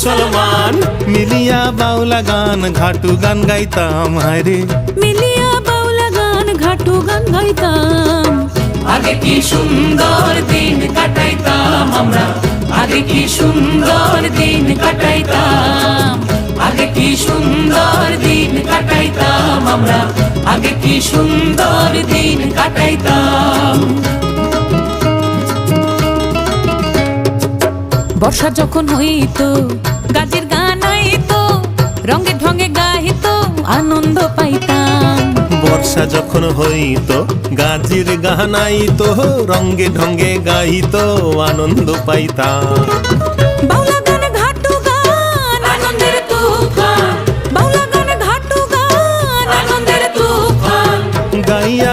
মুসলমান। মিলিয়া বাউলা গান ঘাটু গান গাইতাম হায়রে, মিলিয়া বাউলা গান ঘাটু গান গাইতাম। আগে কি সুন্দর দিন কাটাইতাম আমরা, আগে কি সুন্দর দিন কাটাইতাম, আগে কি সুন্দর দিন কাটাইতাম আমরা, আগে কি সুন্দর দিন কাটাইতাম। বর্ষা যখন হইতো গাজের গান আইতো, রঙে ঢঙে গাইতো আনন্দ পাইতাম। বর্ষা যখন হইতো গাজির গান আইতো, রঙ্গে ঢঙ্গে গাইতো আনন্দ পাইতাম। বাউলা গান ঘাটু গান আনন্দের তুফান, বাউলা গান ঘাটু গান আনন্দের তুফান। গাইয়া